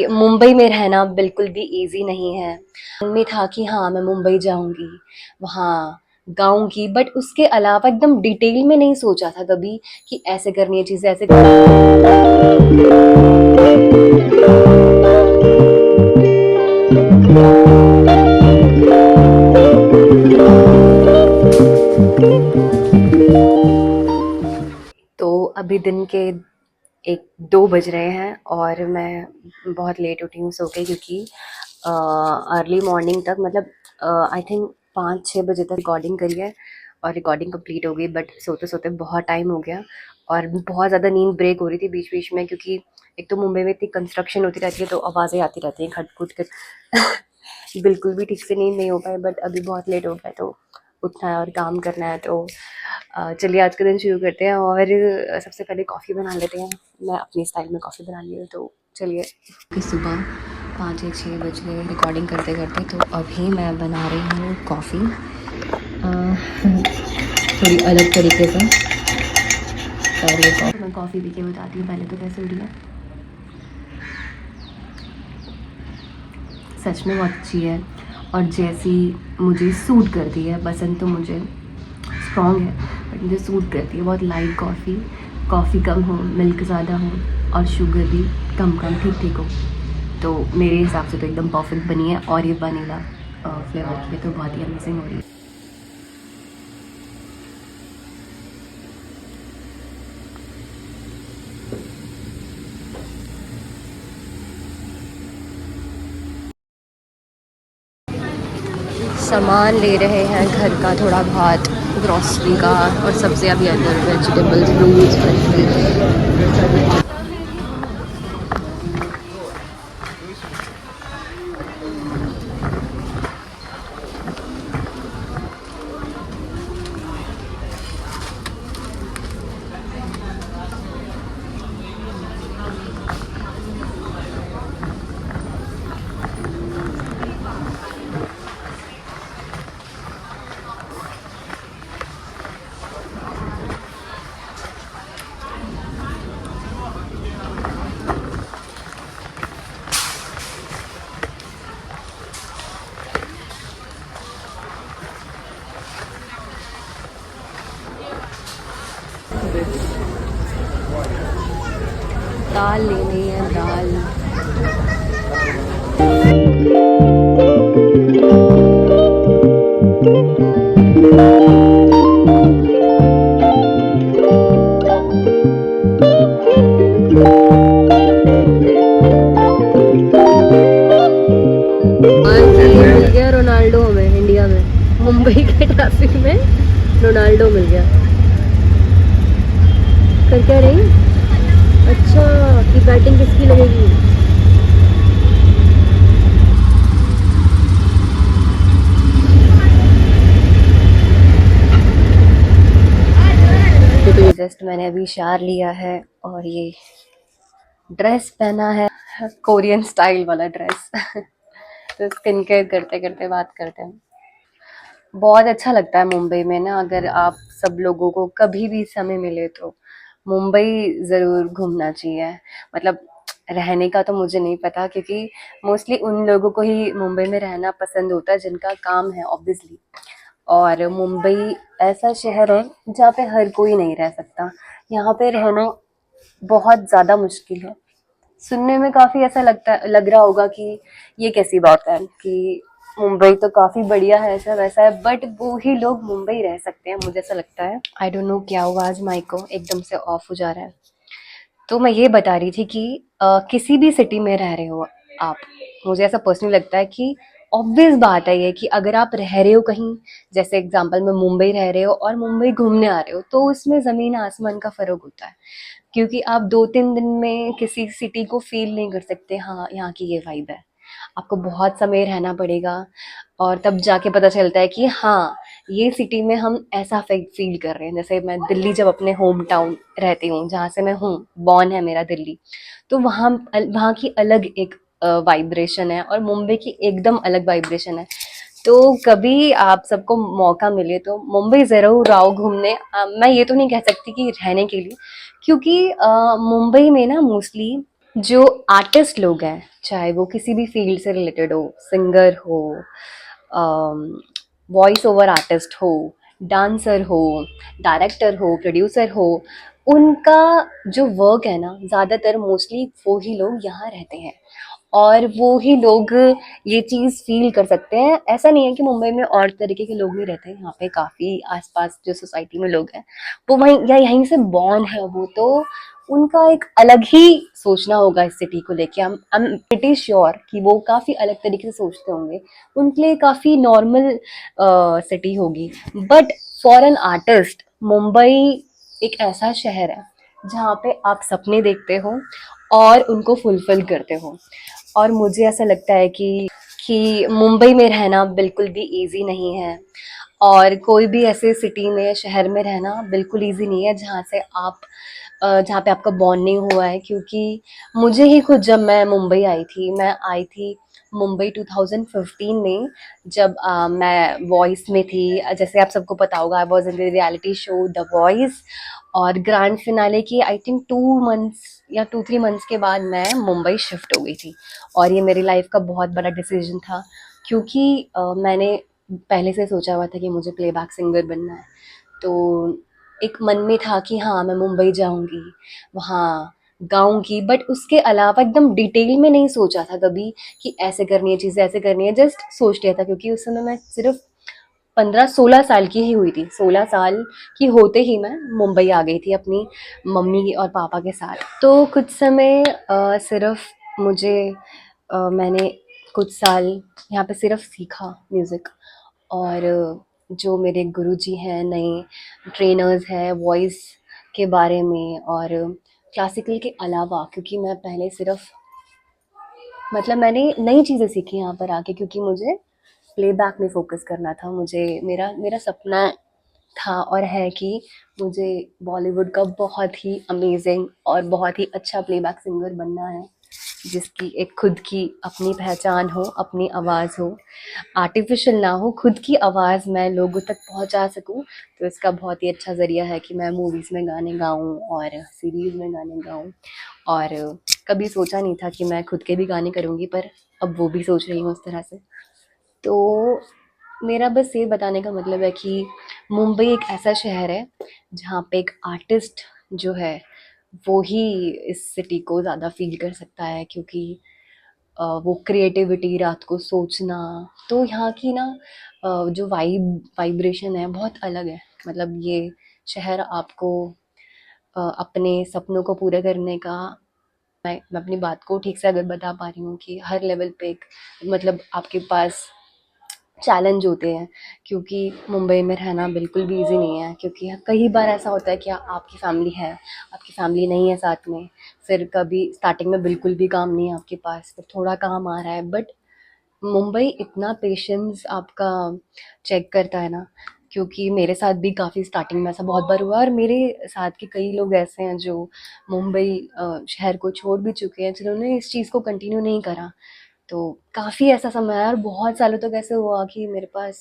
मुंबई में रहना बिल्कुल भी इजी नहीं है। मन में था कि हाँ मैं मुंबई जाऊंगी, वहाँ गाऊंगी, बट उसके अलावा एकदम डिटेल में नहीं सोचा था कभी कि ऐसे करनी है चीजें, ऐसे तो अभी दिन के 1-2 बज रहे हैं और मैं बहुत लेट उठी हूँ सो के, क्योंकि अर्ली मॉर्निंग तक, मतलब आई थिंक 5-6 बजे तक रिकॉर्डिंग करी है और रिकॉर्डिंग कंप्लीट हो गई, बट सोते सोते बहुत टाइम हो गया और बहुत ज़्यादा नींद ब्रेक हो रही थी बीच बीच में, क्योंकि एक तो मुंबई में इतनी कंस्ट्रक्शन होती रहती है तो आवाज़ें आती रहती हैं खट खट बिल्कुल भी ठीक से नींद नहीं हो पाए, बट अभी बहुत लेट हो गया तो उठना है और काम करना है। तो चलिए आज का दिन शुरू करते हैं और सबसे पहले कॉफ़ी बना लेते हैं। मैं अपनी स्टाइल में कॉफ़ी बना ली हूँ, तो चलिए। कि सुबह 5 या 6 बज गए रिकॉर्डिंग करते करते, तो अभी मैं बना रही हूँ कॉफ़ी थोड़ी अलग तरीके से। पहले मैं कॉफ़ी पी के बताती हूँ पहले तो कैसे उठी है। सच में बहुत अच्छी है और जैसी मुझे सूट करती है। पसंद तो मुझे स्ट्रॉन्ग है बट मुझे सूट करती है बहुत लाइट कॉफ़ी। कॉफ़ी कम हो, मिल्क ज़्यादा हो और शुगर भी कम कम ठीक ठीक हो, तो मेरे हिसाब से तो एकदम परफेक्ट बनी है। और ये वनीला फ्लेवर की है तो बहुत ही अमेजिंग हो रही है। सामान ले रहे हैं घर का थोड़ा बहुत, ग्रॉसरी का और सब्जियां भी अंदर, वेजिटेबल्स, फ्रूट्स। दाल लेनी है, दाल। मिल गया रोनाल्डो हमें इंडिया में, मुंबई के ट्रैफिक में रोनाल्डो मिल गया। कर क्या रही? अच्छा, कि बैटिंग किसकी लगेगी? तो जस्ट मैंने अभी शार लिया है और ये ड्रेस पहना है, कोरियन स्टाइल वाला ड्रेस तो स्किन केयर करते करते बात करते हैं। बहुत अच्छा लगता है मुंबई में ना। अगर आप सब लोगों को कभी भी समय मिले तो मुंबई ज़रूर घूमना चाहिए। मतलब रहने का तो मुझे नहीं पता, क्योंकि मोस्टली उन लोगों को ही मुंबई में रहना पसंद होता है जिनका काम है ऑब्वियसली। और मुंबई ऐसा शहर है जहाँ पे हर कोई नहीं रह सकता। यहाँ पे रहना बहुत ज़्यादा मुश्किल है। सुनने में काफी ऐसा लग रहा होगा कि ये कैसी बात है कि मुंबई तो काफी बढ़िया है, ऐसा वैसा है, बट वो ही लोग मुंबई रह सकते हैं, मुझे ऐसा लगता है। आई डोंट नो क्या हुआ, आज माइक को एकदम से ऑफ हो जा रहा है। तो मैं ये बता रही थी कि किसी भी सिटी में रह रहे हो आप, मुझे ऐसा पर्सनली लगता है कि ऑब्वियस बात है ये कि अगर आप रह रहे हो कहीं, जैसे एग्जांपल में मुंबई रह रहे हो और मुंबई घूमने आ रहे हो, तो उसमें ज़मीन आसमान का फ़र्क होता है। क्योंकि आप 2-3 दिन में किसी सिटी को फील नहीं कर सकते, हाँ यहाँ की ये वाइब है। आपको बहुत समय रहना पड़ेगा और तब जाके पता चलता है कि हाँ ये सिटी में हम ऐसा फील कर रहे हैं। जैसे मैं दिल्ली जब अपने होम टाउन रहती हूँ, जहाँ से मैं हूँ, बॉर्न है मेरा दिल्ली, तो वहाँ वहाँ की अलग एक वाइब्रेशन है और मुंबई की एकदम अलग वाइब्रेशन है। तो कभी आप सबको मौका मिले तो मुंबई ज़रूर आओ घूमने। मैं ये तो नहीं कह सकती कि रहने के लिए, क्योंकि मुंबई में ना मोस्टली जो आर्टिस्ट लोग हैं, चाहे वो किसी भी फील्ड से रिलेटेड हो, सिंगर हो, वॉइस ओवर आर्टिस्ट हो, डांसर हो, डायरेक्टर हो, प्रोड्यूसर हो, उनका जो वर्क है ना, ज़्यादातर मोस्टली वो ही लोग यहाँ रहते हैं और वो ही लोग ये चीज़ फील कर सकते हैं। ऐसा नहीं है कि मुंबई में और तरीके के लोग नहीं रहते, यहाँ पे काफ़ी आसपास जो सोसाइटी में लोग हैं वो वहीं या यहीं से बॉर्न है, वो तो उनका एक अलग ही सोचना होगा इस सिटी को लेके। आई एम प्रिटी श्योर कि वो काफ़ी अलग तरीके से सोचते होंगे, उनके लिए काफ़ी नॉर्मल सिटी होगी। But for an artist Mumbai एक ऐसा शहर है जहाँ पे आप सपने देखते हो और उनको फुलफिल करते हो। और मुझे ऐसा लगता है कि मुंबई में रहना बिल्कुल भी इजी नहीं है, और कोई भी ऐसे सिटी में शहर में रहना बिल्कुल इजी नहीं है जहाँ से आप जहाँ पे आपका बॉन्डिंग हुआ है। क्योंकि मुझे ही खुद, जब मैं आई थी मुंबई 2015 में, जब मैं वॉइस में थी। जैसे आप सबको पता होगा, I was in the reality show the voice, और ग्रैंड फिनाले की आई थिंक 2 मंथ्स या 2-3 मंथ्स के बाद मैं मुंबई शिफ्ट हो गई थी। और ये मेरी लाइफ का बहुत बड़ा डिसीजन था, क्योंकि मैंने पहले से सोचा हुआ था कि मुझे प्लेबैक सिंगर बनना है। तो एक मन में था कि हाँ, मैं मुंबई जाऊंगी, वहाँ गाऊंगी, बट उसके अलावा एकदम डिटेल में नहीं सोचा था कभी कि ऐसे करनी है चीज़ें, ऐसे करनी है। जस्ट सोच लिया था, क्योंकि उस समय मैं सिर्फ 15-16 साल की ही हुई थी। 16 साल की होते ही मैं मुंबई आ गई थी अपनी मम्मी और पापा के साथ। तो कुछ समय सिर्फ मुझे मैंने कुछ साल यहाँ पे सिर्फ सीखा म्यूज़िक। और जो मेरे गुरुजी हैं, नए ट्रेनर्स हैं वॉइस के बारे में और क्लासिकल के अलावा, क्योंकि मैं पहले सिर्फ, मतलब मैंने नई चीज़ें सीखी यहाँ पर आके, क्योंकि मुझे प्लेबैक में फ़ोकस करना था। मुझे मेरा मेरा सपना था और है कि मुझे बॉलीवुड का बहुत ही अमेजिंग और बहुत ही अच्छा प्लेबैक सिंगर बनना है, जिसकी एक खुद की अपनी पहचान हो, अपनी आवाज़ हो, आर्टिफिशियल ना हो, खुद की आवाज़ मैं लोगों तक पहुंचा सकूं। तो इसका बहुत ही अच्छा ज़रिया है कि मैं मूवीज़ में गाने गाऊं और सीरीज़ में गाने गाऊं। और कभी सोचा नहीं था कि मैं खुद के भी गाने करूंगी, पर अब वो भी सोच रही हूँ उस तरह से। तो मेरा बस ये बताने का मतलब है कि मुंबई एक ऐसा शहर है जहाँ पे एक आर्टिस्ट जो है वो ही इस सिटी को ज़्यादा फील कर सकता है, क्योंकि वो क्रिएटिविटी, रात को सोचना, तो यहाँ की ना जो वाइब्रेशन है बहुत अलग है। मतलब ये शहर आपको अपने सपनों को पूरे करने का, मैं अपनी बात को ठीक से अगर बता पा रही हूँ कि हर लेवल पे एक, मतलब आपके पास चैलेंज होते हैं, क्योंकि मुंबई में रहना बिल्कुल भी इजी नहीं है। क्योंकि कई बार ऐसा होता है कि आपकी फैमिली है, आपकी फैमिली नहीं है साथ में, फिर कभी स्टार्टिंग में बिल्कुल भी काम नहीं है आपके पास, फिर थोड़ा काम आ रहा है। बट मुंबई इतना पेशेंस आपका चेक करता है ना, क्योंकि मेरे साथ भी काफ़ी स्टार्टिंग में ऐसा बहुत बार हुआ, और मेरे साथ के कई लोग ऐसे हैं जो मुंबई शहर को छोड़ भी चुके हैं, जिन्होंने इस चीज़ को कंटिन्यू नहीं करा। तो काफ़ी ऐसा समय आया और बहुत सालों तक ऐसे हुआ कि मेरे पास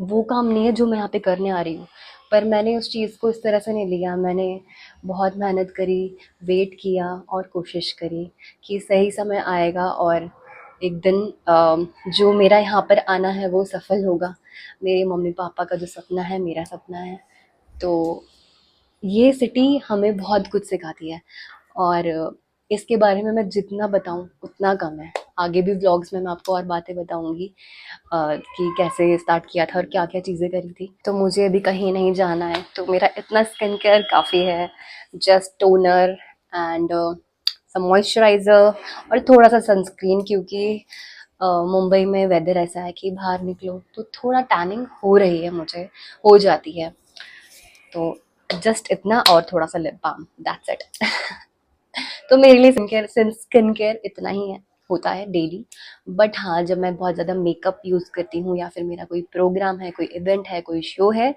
वो काम नहीं है जो मैं यहाँ पे करने आ रही हूँ। पर मैंने उस चीज़ को इस तरह से नहीं लिया, मैंने बहुत मेहनत करी, वेट किया और कोशिश करी कि सही समय आएगा और एक दिन जो मेरा यहाँ पर आना है वो सफल होगा। मेरे मम्मी पापा का जो सपना है मेरा सपना है। तो ये सिटी हमें बहुत कुछ सिखाती है, और इसके बारे में मैं जितना बताऊं उतना कम है। आगे भी व्लॉग्स में मैं आपको और बातें बताऊंगी कि कैसे स्टार्ट किया था और क्या क्या चीज़ें करी थी। तो मुझे अभी कहीं नहीं जाना है, तो मेरा इतना स्किन केयर काफ़ी है। Just toner and some moisturiser और थोड़ा सा सनस्क्रीन, क्योंकि मुंबई में वेदर ऐसा है कि बाहर निकलो तो थोड़ा टैनिंग हो रही है, मुझे हो जाती है। तो जस्ट इतना और थोड़ा सा लिप बाम, दैट्स इट। तो मेरे लिए स्किन केयर इतना ही है, होता है डेली। बट हाँ, जब मैं बहुत ज़्यादा मेकअप यूज़ करती हूँ या फिर मेरा कोई प्रोग्राम है, कोई इवेंट है, कोई शो है,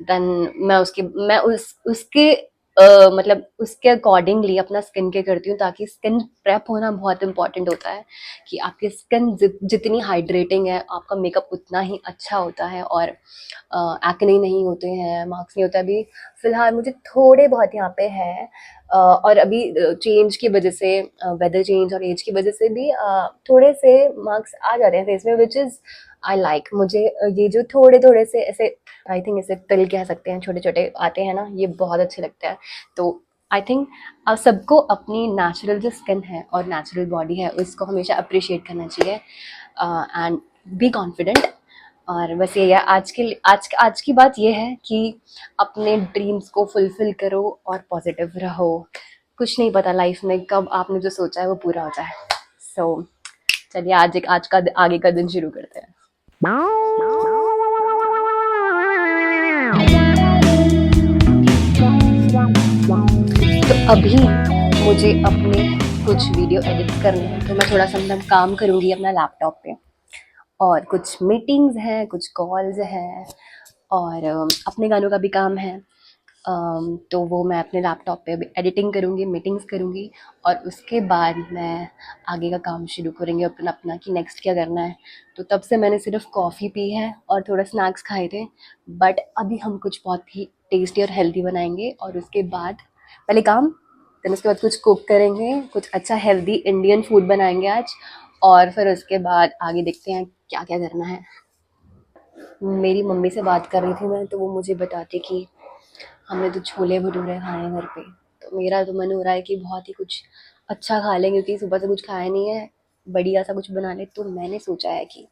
देन मैं उसके मतलब उसके अकॉर्डिंगली अपना स्किन केयर करती हूँ, ताकि स्किन प्रेप होना बहुत इंपॉर्टेंट होता है। कि आपकी स्किन जितनी हाइड्रेटिंग है, आपका मेकअप उतना ही अच्छा होता है, और एक्ने नहीं होते हैं, मार्क्स नहीं होता। अभी फिलहाल मुझे थोड़े बहुत यहाँ पे है और अभी चेंज की वजह से, वेदर चेंज और एज की वजह से भी थोड़े से मार्क्स आ जाते हैं फेस में, विच इज़ आई लाइक। मुझे ये जो थोड़े थोड़े से ऐसे, आई थिंक इसे तिल कह सकते हैं, छोटे छोटे आते हैं ना, ये बहुत अच्छे लगते हैं। तो आई थिंक सबको अपनी नेचुरल जो स्किन है और नेचुरल बॉडी है उसको हमेशा अप्रिशिएट करना चाहिए एंड बी कॉन्फिडेंट। और बस ये है आज की बात ये है कि अपने ड्रीम्स को फुलफिल करो और पॉजिटिव रहो। कुछ नहीं पता लाइफ में कब आपने जो सोचा है वो पूरा हो जाए। सो चलिए आज का आगे का दिन शुरू करते हैं। तो अभी मुझे अपने कुछ वीडियो एडिट करने हैं, तो मैं थोड़ा सा मतलब काम करूँगी अपना लैपटॉप पे, और कुछ मीटिंग्स हैं, कुछ कॉल्स हैं, और अपने गानों का भी काम है। तो वो मैं अपने लैपटॉप पे अभी एडिटिंग करूँगी, मीटिंग्स करूँगी, और उसके बाद मैं आगे का काम शुरू करेंगे अपना अपना कि नेक्स्ट क्या करना है। तो तब से मैंने सिर्फ कॉफ़ी पी है और थोड़ा स्नैक्स खाए थे, बट अभी हम कुछ बहुत ही टेस्टी और हेल्दी बनाएंगे, और उसके बाद पहले काम, देन उसके बाद कुछ कुक करेंगे, कुछ अच्छा हेल्दी इंडियन फूड बनाएंगे आज, और फिर उसके बाद आगे देखते हैं क्या क्या करना है। मेरी मम्मी से बात कर रही थी मैं, तो वो मुझे बताती कि हमने तो छोले भटूरे खाए हैं घर पे। तो मेरा तो मन हो रहा है कि बहुत ही कुछ अच्छा खा लें, क्योंकि सुबह से कुछ खाया नहीं है, बढ़िया सा कुछ बना ले। तो मैंने सोचा है कि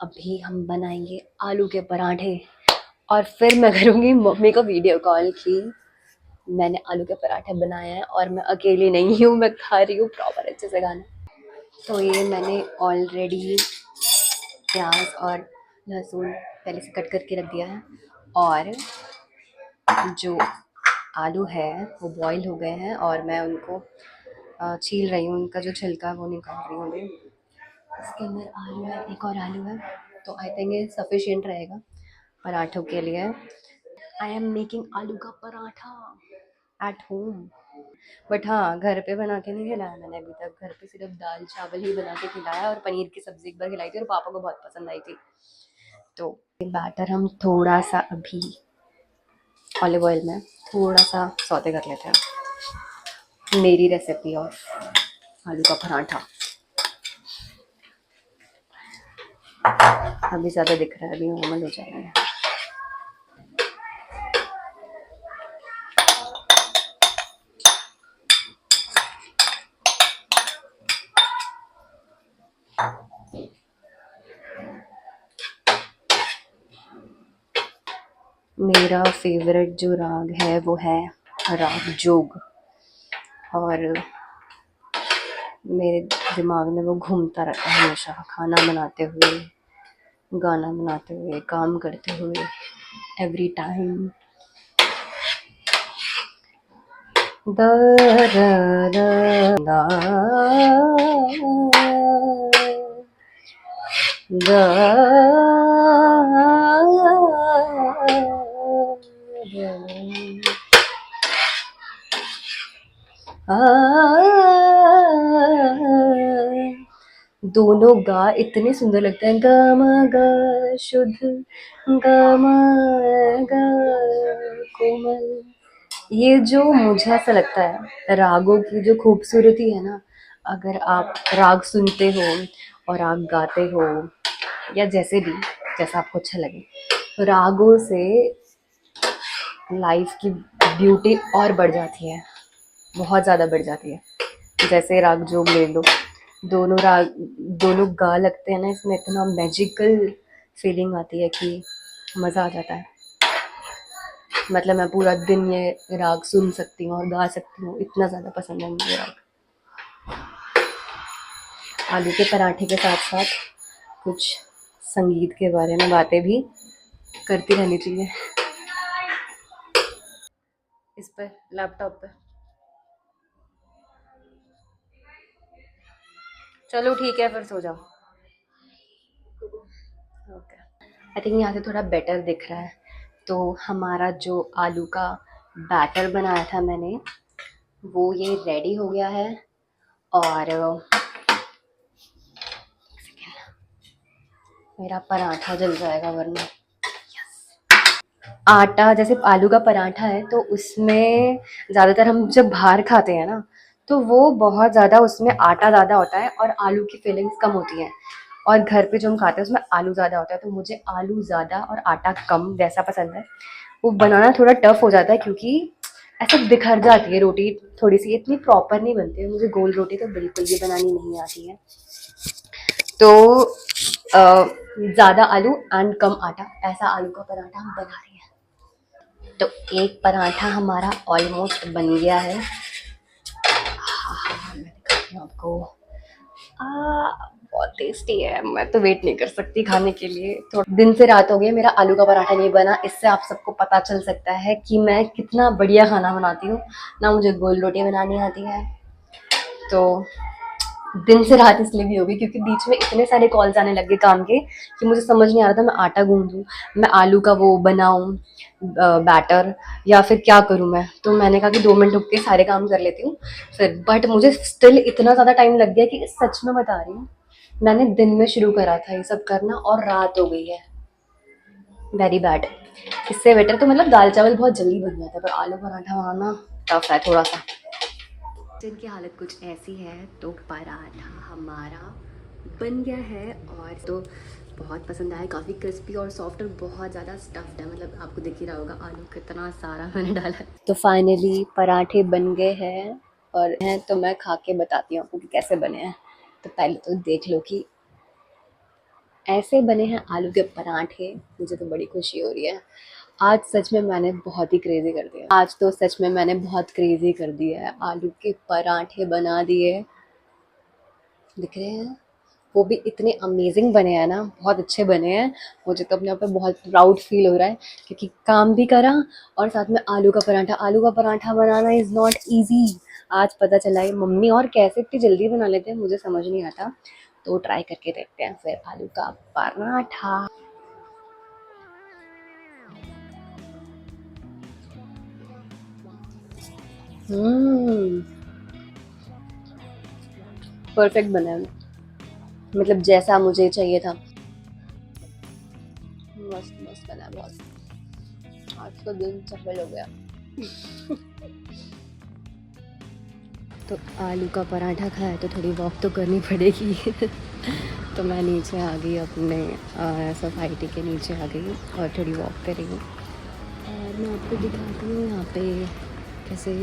अभी हम बनाएंगे आलू के पराठे, और फिर मैं करूँगी मम्मी को वीडियो कॉल कि मैंने आलू के पराठे बनाए हैं और मैं अकेली नहीं हूँ, मैं खा रही हूँ प्रॉपर अच्छे से खाना। तो ये मैंने ऑलरेडी प्याज और लहसुन पहले से कट करके रख दिया है, और जो आलू है वो बॉईल हो गए हैं, और मैं उनको छील रही हूँ, उनका जो छिलका है वो निकाल रही हूँ अभी। इसके अंदर आलू है, एक और आलू है, तो आई थिंक ये सफिशिएंट रहेगा पराठों के लिए। आई एम मेकिंग आलू का पराठा एट होम। बट हाँ, घर पे बना के नहीं खिलाया मैंने अभी तक। घर पे सिर्फ दाल चावल ही बना के खिलाया, और पनीर की सब्जी एक बार खिलाई थी और पापा को बहुत पसंद आई थी। तो बैटर हम थोड़ा सा अभी ऑलिव ऑयल में थोड़ा सा सौते कर लेते हैं। मेरी रेसिपी ऑफ आलू का पराठा। अभी ज़्यादा दिख रहा है, अभी नॉर्मल हो जाएगा। मेरा फेवरेट जो राग है वो है राग जोग, और मेरे दिमाग में वो घूमता रहता है हमेशा, खाना बनाते हुए, गाना बनाते हुए, काम करते हुए, एवरी टाइम। दा दा दा दा दा दोनों गा इतने सुंदर लगते हैं, ग म ग शुद्ध, ग म ग कोमल। ये जो मुझे ऐसा लगता है रागों की जो खूबसूरती है ना, अगर आप राग सुनते हो और आप गाते हो, या जैसे भी, जैसा आपको अच्छा लगे, तो रागों से लाइफ की ब्यूटी और बढ़ जाती है, बहुत ज़्यादा बढ़ जाती है। जैसे राग जोग ले लो, दोनों राग, दोनों गा लगते हैं ना, इसमें इतना मैजिकल फीलिंग आती है कि मज़ा आ जाता है। मतलब मैं पूरा दिन ये राग सुन सकती हूँ और गा सकती हूँ, इतना ज़्यादा पसंद है मुझे राग। आलू के पराठे के साथ साथ कुछ संगीत के बारे में बातें भी करती रहनी चाहिए इस पर, लैपटॉप पे। चलो ठीक है, फिर सो जाओ। ओके, आई थिंक यहाँ से थोड़ा बेटर दिख रहा है। तो हमारा जो आलू का बैटर बनाया था मैंने, वो ये रेडी हो गया है, और मेरा पराठा जल जाएगा वरना। आटा, जैसे आलू का पराठा है तो उसमें ज़्यादातर हम जब बाहर खाते हैं ना, तो वो बहुत ज़्यादा उसमें आटा ज़्यादा होता है और आलू की फीलिंग्स कम होती हैं, और घर पे जो हम खाते हैं उसमें आलू ज़्यादा होता है, तो मुझे आलू ज़्यादा और आटा कम वैसा पसंद है। वो बनाना थोड़ा टफ हो जाता है क्योंकि ऐसे बिखर जाती है रोटी, थोड़ी सी इतनी प्रॉपर नहीं बनती है। मुझे गोल रोटी तो बिल्कुल भी बनानी नहीं आती है। तो ज़्यादा आलू एंड कम आटा, ऐसा आलू का पराठा हम बना रहे हैं। तो एक पराठा हमारा ऑलमोस्ट बन गया है। मैं दिखाती हूँ आपको। बहुत टेस्टी है, मैं तो वेट नहीं कर सकती खाने के लिए। थोड़ा दिन से रात हो गई, मेरा आलू का पराठा नहीं बना। इससे आप सबको पता चल सकता है कि मैं कितना बढ़िया खाना बनाती हूँ। ना मुझे गोल रोटी बनानी आती है, तो दिन से रात इसलिए भी होगी क्योंकि बीच में इतने सारे कॉल्स आने लगे काम के कि मुझे समझ नहीं आ रहा था मैं आटा गूंदूं, मैं आलू का वो बनाऊं बैटर, या फिर क्या करूं मैं। तो मैंने कहा कि 2 मिनट रुक के सारे काम कर लेती हूँ फिर। बट मुझे स्टिल इतना ज़्यादा टाइम लग गया कि सच में बता रही हूँ, मैंने दिन में शुरू करा था ये सब करना और रात हो गई है। Very bad. इससे बेटर तो मतलब दाल चावल बहुत जल्दी बन जाता है, पर आलू पराठा बनाना टफ है थोड़ा सा। जिनकी हालत कुछ ऐसी है, तो पराठा हमारा बन गया है और तो बहुत पसंद आया। काफ़ी क्रिस्पी और सॉफ्ट और बहुत ज़्यादा स्टफ्ड है, मतलब आपको दिख ही रहा होगा आलू कितना सारा मैंने डाला है। तो फाइनली पराठे बन गए हैं और हैं, तो मैं खा के बताती हूँ आपको कि कैसे बने हैं। तो पहले तो देख लो कि ऐसे बने हैं आलू के पराठे। मुझे तो बड़ी खुशी हो रही है। आज सच में मैंने बहुत ही क्रेज़ी कर दिया। आज तो सच में मैंने बहुत क्रेज़ी कर दिया है। आलू के पराठे बना दिए, दिख रहे हैं? वो भी इतने अमेजिंग बने हैं ना, बहुत अच्छे बने हैं। मुझे तो अपने आप पे बहुत प्राउड फील हो रहा है क्योंकि काम भी करा और साथ में आलू का पराठा बनाना इज़ नॉट ईजी। आज पता चला है मम्मी और कैसे इतनी जल्दी बना लेते हैं, मुझे समझ नहीं आता। तो ट्राई करके देखते हैं फिर आलू का पराठा। परफेक्ट बना है, मतलब जैसा मुझे चाहिए था। मस्त मस्त बना है बहुत। आज तो दिन सफल हो गया। तो आलू का पराठा खाया तो थोड़ी वॉक तो करनी पड़ेगी। तो मैं नीचे आ गई अपने सोसाइटी के नीचे आ गई और थोड़ी वॉक कर रही हूँ। और मैं आपको दिखाती हूँ यहाँ पे कैसे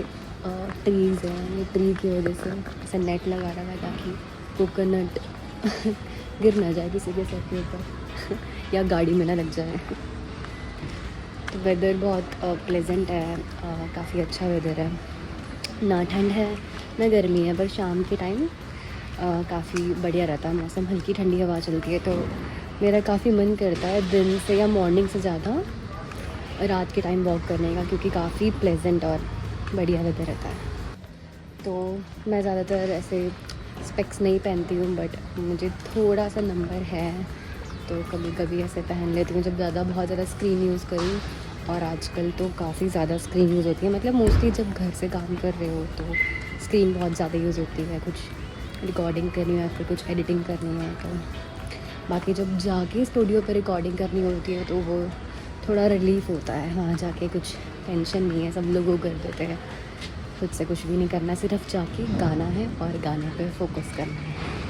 ट्रीज़ हैं। ये ट्री की वजह से ऐसा नेट लगा रहा है ताकि कोकोनट गिर ना जाए किसी के सर के ऊपर या गाड़ी में ना लग जाए। तो वेदर बहुत प्लेजेंट है, काफ़ी अच्छा वेदर है। ना ठंड है ना गर्मी है, पर शाम के टाइम काफ़ी बढ़िया रहता है मौसम। हल्की ठंडी हवा चलती है, तो मेरा काफ़ी मन करता है दिन से या मॉर्निंग से ज़्यादा रात के टाइम वॉक करने का, क्योंकि काफ़ी प्लेजेंट और बढ़िया वेदर रहता है। तो मैं ज़्यादातर ऐसे स्पेक्स नहीं पहनती हूँ, बट मुझे थोड़ा सा नंबर है तो कभी कभी ऐसे पहन लेती हूँ जब ज़्यादा बहुत ज़्यादा स्क्रीन यूज़ करूँ। और आजकल तो काफ़ी ज़्यादा स्क्रीन यूज़ होती है, मतलब मोस्टली जब घर से काम कर रहे हो तो स्क्रीन बहुत ज़्यादा यूज़ होती है। कुछ रिकॉर्डिंग करनी है, फिर कुछ एडिटिंग करनी है। तो बाकी जब जाके स्टूडियो पर रिकॉर्डिंग करनी होती है तो वो थोड़ा रिलीफ़ होता है। वहाँ जाके कुछ टेंशन नहीं है, सब लोग वो कर देते हैं। खुद से कुछ भी नहीं करना, सिर्फ जाके गाना है और गाने पे फोकस करना है।